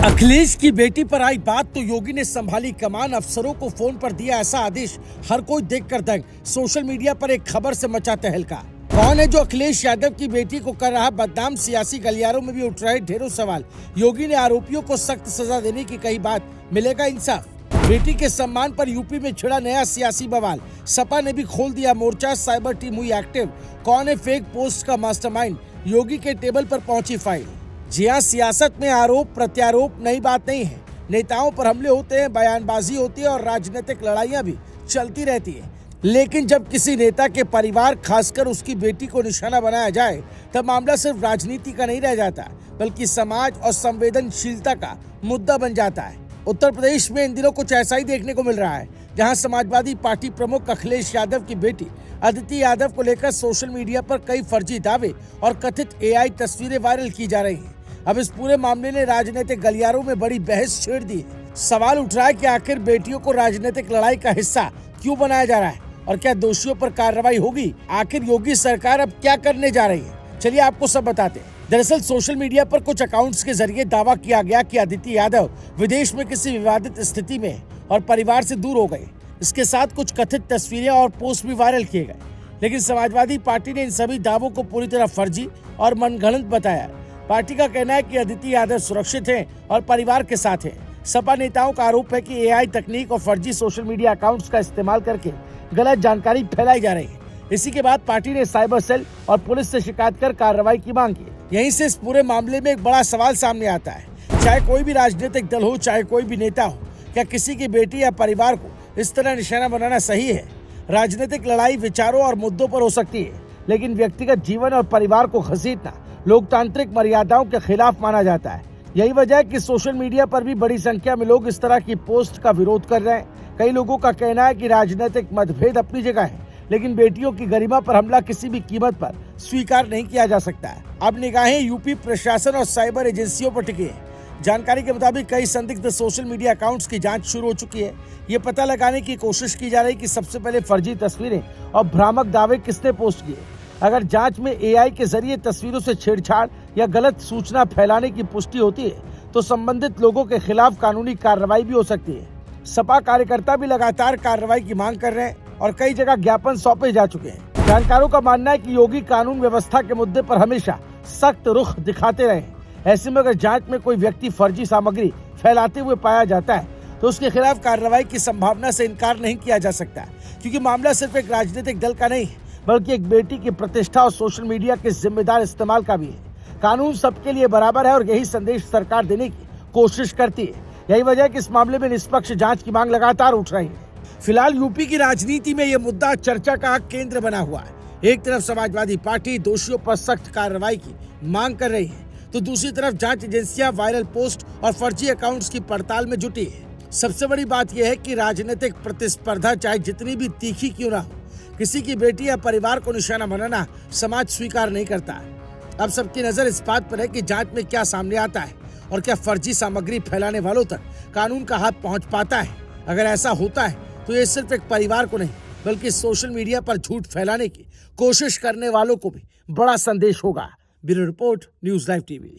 अखिलेश की बेटी पर आई बात तो योगी ने संभाली कमान, अफसरों को फोन पर दिया ऐसा आदेश, हर कोई देखकर दंग। सोशल मीडिया पर एक खबर से मचा तहलका। कौन है जो अखिलेश यादव की बेटी को कर रहा बदनाम? सियासी गलियारों में भी उठ रहे ढेरों सवाल। योगी ने आरोपियों को सख्त सजा देने की कही बात, मिलेगा इंसाफ? बेटी के सम्मान पर यूपी में छिड़ा नया सियासी बवाल। सपा ने भी खोल दिया मोर्चा, साइबर टीम हुई एक्टिव। कौन है फेक पोस्ट का मास्टरमाइंड? योगी के टेबल पर पहुंची फाइल। जी हाँ, सियासत में आरोप प्रत्यारोप नई बात नहीं है। नेताओं पर हमले होते हैं, बयानबाजी होती है और राजनीतिक लड़ाइयां भी चलती रहती है। लेकिन जब किसी नेता के परिवार, खासकर उसकी बेटी को निशाना बनाया जाए, तब मामला सिर्फ राजनीति का नहीं रह जाता, बल्कि समाज और संवेदनशीलता का मुद्दा बन जाता है। उत्तर प्रदेश में इन दिनों कुछ ऐसा ही देखने को मिल रहा है, जहां समाजवादी पार्टी प्रमुख अखिलेश यादव की बेटी अदिति यादव को लेकर सोशल मीडिया पर कई फर्जी दावे और कथित एआई तस्वीरें वायरल की जा रही हैं। अब इस पूरे मामले ने राजनीतिक गलियारों में बड़ी बहस छेड़ दी है। सवाल उठ रहा है कि आखिर बेटियों को राजनीतिक लड़ाई का हिस्सा क्यों बनाया जा रहा है और क्या दोषियों पर कार्रवाई होगी? आखिर योगी सरकार अब क्या करने जा रही है? चलिए आपको सब बताते हैं। दरअसल सोशल मीडिया पर कुछ अकाउंट्स के जरिए दावा किया गया कि अदिति यादव विदेश में किसी विवादित स्थिति में और परिवार से दूर हो गए। इसके साथ कुछ कथित तस्वीरें और पोस्ट भी वायरल किए गए, लेकिन समाजवादी पार्टी ने इन सभी दावों को पूरी तरह फर्जी और मनगढ़ंत बताया। पार्टी का कहना है कि अदिति यादव सुरक्षित हैं और परिवार के साथ हैं। सपा नेताओं का आरोप है कि एआई तकनीक और फर्जी सोशल मीडिया अकाउंट्स का इस्तेमाल करके गलत जानकारी फैलाई जा रही है। इसी के बाद पार्टी ने साइबर सेल और पुलिस से शिकायत कर कार्रवाई की मांग की। यहीं से इस पूरे मामले में एक बड़ा सवाल सामने आता है। चाहे कोई भी राजनीतिक दल हो, चाहे कोई भी नेता हो, क्या किसी की बेटी या परिवार को इस तरह निशाना बनाना सही है? राजनीतिक लड़ाई विचारों और मुद्दों पर हो सकती है, लेकिन व्यक्तिगत जीवन और परिवार को घसीटना लोकतांत्रिक मर्यादाओं के खिलाफ माना जाता है। यही वजह है कि सोशल मीडिया पर भी बड़ी संख्या में लोग इस तरह की पोस्ट का विरोध कर रहे हैं। कई लोगों का कहना है कि राजनीतिक मतभेद अपनी जगह है, लेकिन बेटियों की गरिमा पर हमला किसी भी कीमत पर स्वीकार नहीं किया जा सकता है। अब निगाहें यूपी प्रशासन और साइबर एजेंसियों पर टिकी है। जानकारी के मुताबिक कई संदिग्ध सोशल मीडिया अकाउंट्स की जांच शुरू हो चुकी है। ये पता लगाने की कोशिश की जा रही है कि सबसे पहले फर्जी तस्वीरें और भ्रामक दावे किसने पोस्ट किए। अगर जांच में एआई के जरिए तस्वीरों से छेड़छाड़ या गलत सूचना फैलाने की पुष्टि होती है, तो संबंधित लोगों के खिलाफ कानूनी कार्रवाई भी हो सकती है। सपा कार्यकर्ता भी लगातार कार्रवाई की मांग कर रहे हैं और कई जगह ज्ञापन सौंपे जा चुके हैं। जानकारों का मानना है कि योगी कानून व्यवस्था के मुद्दे पर हमेशा सख्त रुख दिखाते रहे। ऐसे में अगर जांच में कोई व्यक्ति फर्जी सामग्री फैलाते हुए पाया जाता है, तो उसके खिलाफ कार्रवाई की संभावना से इनकार नहीं किया जा सकता, क्योंकि मामला सिर्फ एक राजनीतिक दल का नहीं है, बल्कि एक बेटी की प्रतिष्ठा और सोशल मीडिया के जिम्मेदार इस्तेमाल का भी है। कानून सबके लिए बराबर है और यही संदेश सरकार देने की कोशिश करती है। यही वजह है कि इस मामले में निष्पक्ष जांच की मांग लगातार उठ रही है। फिलहाल यूपी की राजनीति में यह मुद्दा चर्चा का केंद्र बना हुआ है। एक तरफ समाजवादी पार्टी दोषियों पर सख्त कार्रवाई की मांग कर रही है, तो दूसरी तरफ जांच एजेंसियां वायरल पोस्ट और फर्जी अकाउंट्स की पड़ताल में जुटी है। सबसे बड़ी बात यह है कि राजनीतिक प्रतिस्पर्धा चाहे जितनी भी तीखी क्यों ना हो, किसी की बेटी या परिवार को निशाना बनाना समाज स्वीकार नहीं करता है। अब सबकी नजर इस बात पर है कि जांच में क्या सामने आता है और क्या फर्जी सामग्री फैलाने वालों तक कानून का हाथ पहुंच पाता है। अगर ऐसा होता है, तो ये सिर्फ एक परिवार को नहीं, बल्कि सोशल मीडिया पर झूठ फैलाने की कोशिश करने वालों को भी बड़ा संदेश होगा। Bureau report, news live TV.